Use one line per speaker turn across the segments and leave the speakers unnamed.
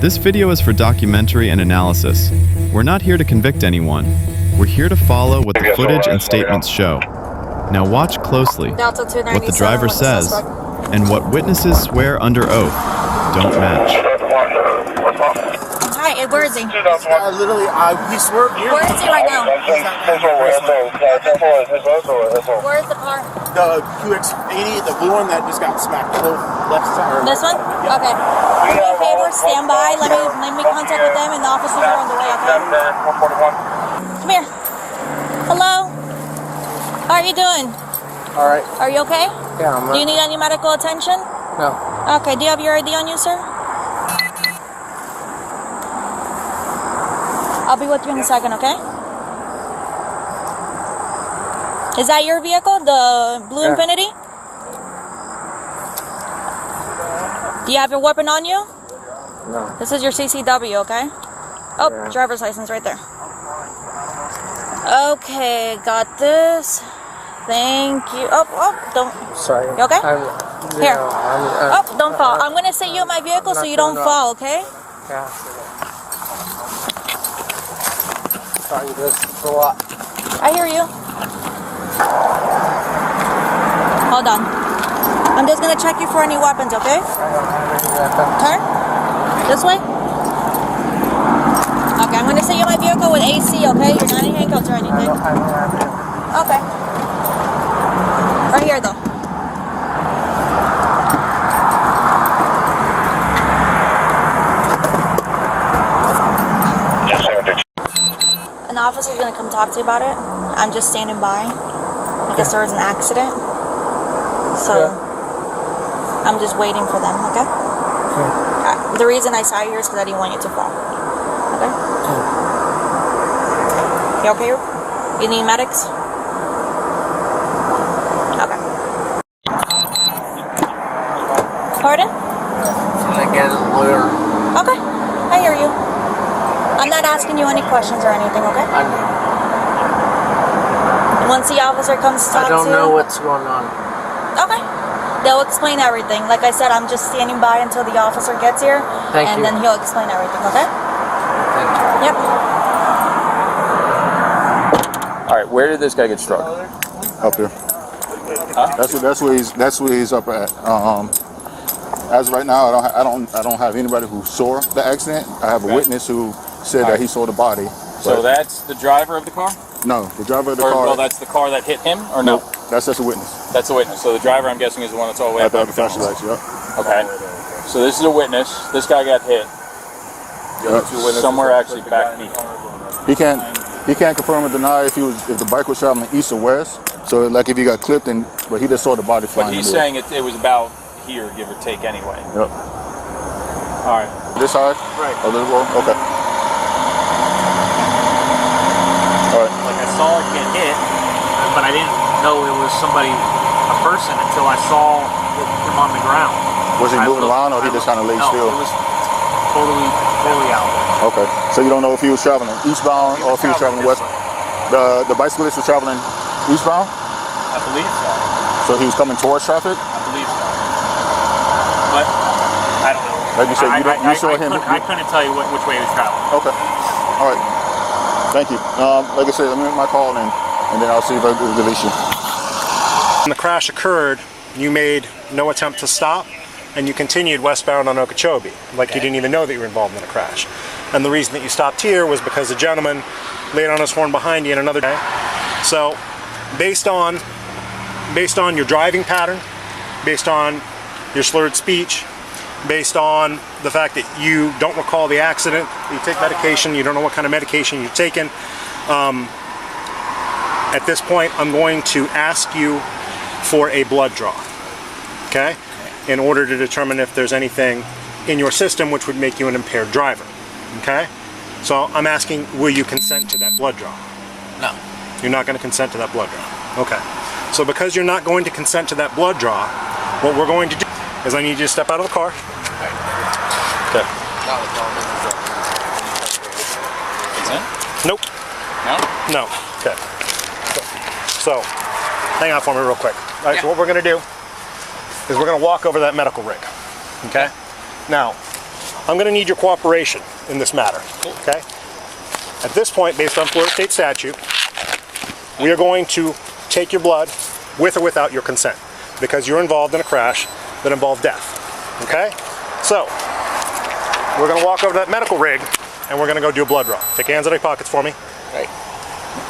This video is for documentary and analysis. We're not here to convict anyone. We're here to follow what the footage and statements show. Now watch closely what the driver says and what witnesses swear under oath don't match.
Hi, where is he?
He swerved here.
Where is he right now? Where is the car?
The QX80, the blue one that just got smacked left side.
This one?
Yeah.
Okay. Do me a favor, stand by. Let me contact with them, and the officers are on the way, okay? Come here. Hello? How are you doing?
All right.
Are you okay?
Yeah, I'm
Do you need any medical attention?
No.
Okay, do you have your ID on you, sir? I'll be with you in a second, okay? Is that your vehicle, the Blue Infinity? Do you have your weapon on you?
No.
This is your CCW, okay? Oh,
Yeah.
driver's license right there. Okay, got this. Thank you. Oh, don't.
Sorry.
You okay? Here.
Oh,
don't fall. I'm going to sit you in my vehicle so you don't fall, okay?
Yeah. Sorry, this is a lot.
I hear you. Hold on. I'm just going to check you for any weapons, okay?
I don't have any weapons.
Turn. This way. Okay, I'm going to sit you in my vehicle with AC, okay? You're not in handcuffs or anything.
I don't have any.
Okay. Right here, though. An officer's going to come talk to you about it. I'm just standing by. I guess there was an accident. So, I'm just waiting for them, okay? The reason I saw you is because I didn't want you to fall. Okay? You okay? You need medics? Okay. Pardon?
I get a lawyer.
Okay. I hear you. I'm not asking you any questions or anything, okay?
I know.
Once the officer comes to talk
I
to you...
don't know what's going on.
Okay. They'll explain everything. Like I said, I'm just standing by until the officer gets here.
Thank you.
And then he'll explain everything, okay?
Thank you.
Yep.
All right, where did this guy get struck?
Up here.
Huh?
That's where he's up at. As of right now, I don't have anybody who saw the accident. I have a witness who said that he saw the body.
So that's the driver of the car?
No, the driver of the
Or,
car.
well, that's the car that hit him, or no?
That's just a witness.
That's a witness. So the driver, I'm guessing, is the one that's all the way
At
up
the
at
flashing
McDonald's.
lights, yep.
Okay. So this is a witness. This guy got hit. Somewhere actually back me.
He can't confirm or deny if the bike was traveling east or west. So like if he got clipped, but he just saw the body flying.
But he's saying it was about here, give or take, anyway.
Yep.
All right.
This side?
Right.
Oh, this wall? Okay. All right.
Like I saw it get hit, but I didn't know it was a person until I saw him on the ground.
Was he moving around or he just kind of laid still?
No, it was totally out there.
Okay. So you don't know if he was traveling eastbound or if he was traveling west? The bicyclist was traveling eastbound?
I believe so.
So he was coming towards traffic?
I believe so. But I don't know.
Like you said, you saw him.
I couldn't tell you which way he was traveling.
Okay. All right. Thank you. Like I said, let me make my call and then I'll see if I can release you.
When the crash occurred, you made no attempt to stop and you continued westbound on Okeechobee, like you didn't even know that you were involved in a crash. And the reason that you stopped here was because the gentleman laid on his horn behind you in another day. So, based on your driving pattern, based on your slurred speech, based on the fact that you don't recall the accident, you take medication, you don't know what kind of medication you've taken, at this point I'm going to ask you for a blood draw, okay? In order to determine if there's anything in your system which would make you an impaired driver, okay? So I'm asking, will you consent to that blood draw?
No.
You're not going to consent to that blood draw. Okay. So because you're not going to consent to that blood draw, what we're going to do is I need you to step out of the car. Okay. Nope.
No?
No. Okay. So, hang on for me real quick. All right, so what we're going to do is we're going to walk over that medical rig. Okay? Now, I'm going to need your cooperation in this matter, okay? At this point, based on Florida state statute, we are going to take your blood with or without your consent because you're involved in a crash that involved death, okay? So, we're going to walk over to that medical rig and we're going to go do a blood draw. Take your hands out of your pockets for me.
Right.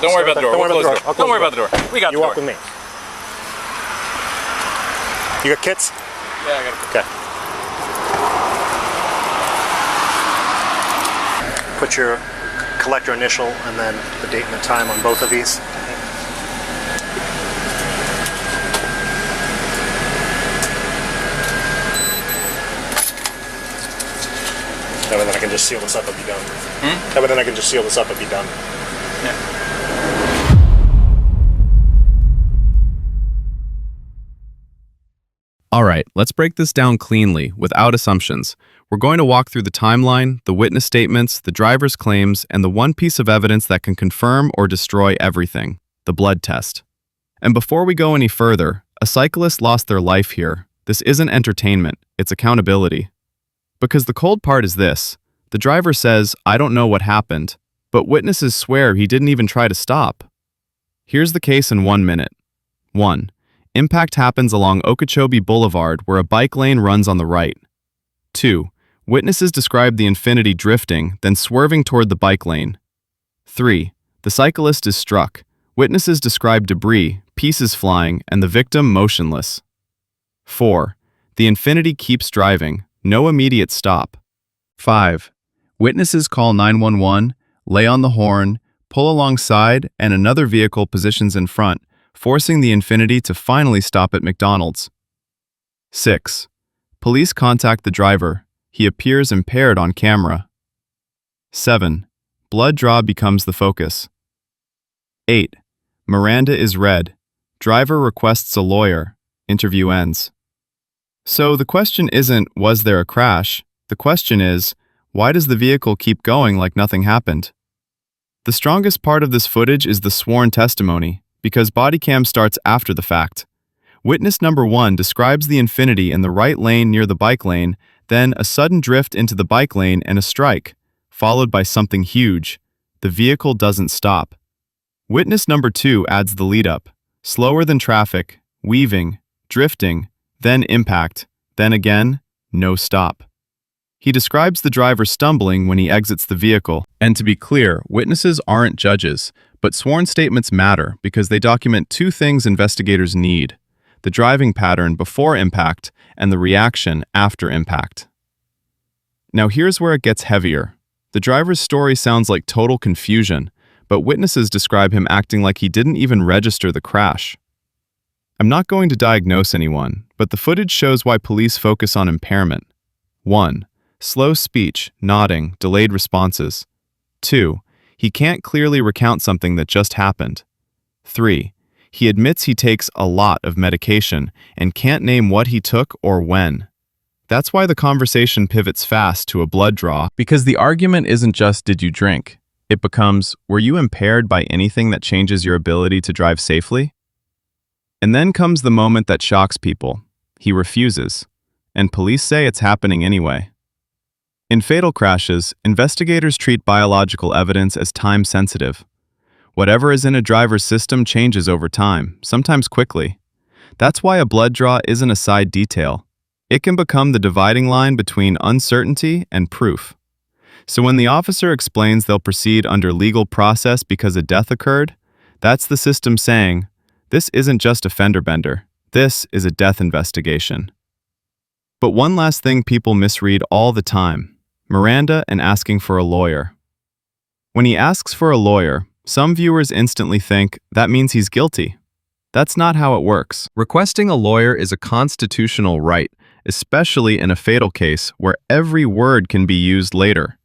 Don't worry about the door. Don't worry about the door. We got the door.
You walk with me. You got kits?
Yeah, I got it.
Okay. Put your collector initial and then the date and the time on both of these. That way then I can just seal this up and be done. That way then I can just seal this up and be done.
Yeah.
All right, let's break this down cleanly, without assumptions. We're going to walk through the timeline, the witness statements, the driver's claims, and the one piece of evidence that can confirm or destroy everything, the blood test. And before we go any further, a cyclist lost their life here. This isn't entertainment, it's accountability. Because the cold part is this. The driver says, "I don't know what happened," but witnesses swear he didn't even try to stop. Here's the case in 1 minute. 1. Impact happens along Okeechobee Blvd where a bike lane runs on the right. 2. Witnesses describe the Infiniti drifting, then swerving toward the bike lane. 3. The cyclist is struck. Witnesses describe debris, pieces flying, and the victim motionless. 4. The Infiniti keeps driving, no immediate stop. 5. Witnesses call 911, lay on the horn, pull alongside, and another vehicle positions in front, forcing the Infiniti to finally stop at McDonald's. 6. Police contact the driver. He appears impaired on camera. 7. Blood draw becomes the focus. 8. Miranda is read. Driver requests a lawyer. Interview ends. So the question isn't, was there a crash? The question is, why does the vehicle keep going like nothing happened? The strongest part of this footage is the sworn testimony, because Bodycam starts after the fact. Witness number 1 describes the Infiniti in the right lane near the bike lane, then a sudden drift into the bike lane and a strike, followed by something huge. The vehicle doesn't stop. Witness number 2 adds the lead-up. Slower than traffic, weaving, drifting, then impact, then again, no stop. He describes the driver stumbling when he exits the vehicle. And to be clear, witnesses aren't judges, but sworn statements matter because they document two things investigators need: the driving pattern before impact and the reaction after impact. Now here's where it gets heavier. The driver's story sounds like total confusion, but witnesses describe him acting like he didn't even register the crash. I'm not going to diagnose anyone, but the footage shows why police focus on impairment. 1. Slow speech, nodding, delayed responses. 2. He can't clearly recount something that just happened. 3. He admits he takes a lot of medication and can't name what he took or when. That's why the conversation pivots fast to a blood draw, because the argument isn't just did you drink. It becomes, were you impaired by anything that changes your ability to drive safely? And then comes the moment that shocks people. He refuses, and police say it's happening anyway. In fatal crashes, investigators treat biological evidence as time-sensitive. Whatever is in a driver's system changes over time, sometimes quickly. That's why a blood draw isn't a side detail. It can become the dividing line between uncertainty and proof. So when the officer explains they'll proceed under legal process because a death occurred, that's the system saying, this isn't just a fender bender, this is a death investigation. But one last thing people misread all the time: Miranda and asking for a lawyer. When he asks for a lawyer, some viewers instantly think that means he's guilty. That's not how it works. Requesting a lawyer is a constitutional right, especially in a fatal case where every word can be used later.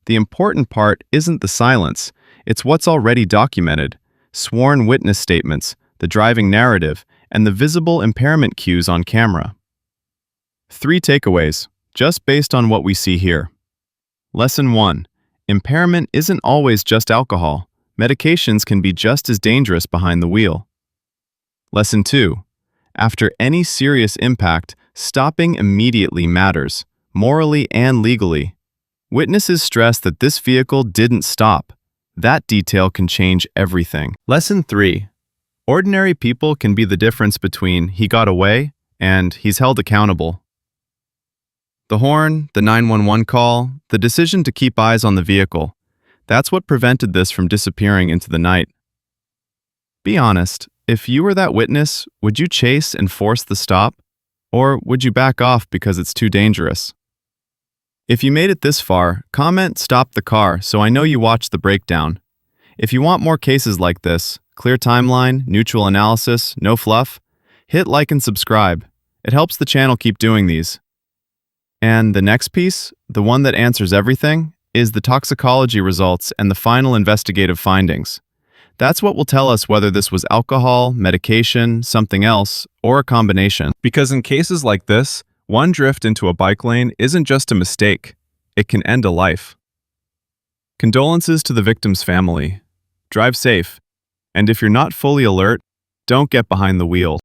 The important part isn't the silence, it's what's already documented: sworn witness statements, the driving narrative, and the visible impairment cues on camera. 3 takeaways, just based on what we see here. Lesson 1. Impairment isn't always just alcohol. Medications can be just as dangerous behind the wheel. Lesson 2. After any serious impact, stopping immediately matters, morally and legally. Witnesses stress that this vehicle didn't stop. That detail can change everything. Lesson 3. Ordinary people can be the difference between he got away and he's held accountable. The horn, the 911 call, the decision to keep eyes on the vehicle. That's what prevented this from disappearing into the night. Be honest, if you were that witness, would you chase and force the stop? Or would you back off because it's too dangerous? If you made it this far, comment "Stop the car" so I know you watched the breakdown. If you want more cases like this, clear timeline, neutral analysis, no fluff, hit like and subscribe. It helps the channel keep doing these. And the next piece, the one that answers everything, is the toxicology results and the final investigative findings. That's what will tell us whether this was alcohol, medication, something else, or a combination. Because in cases like this, one drift into a bike lane isn't just a mistake. It can end a life. Condolences to the victim's family. Drive safe. And if you're not fully alert, don't get behind the wheel.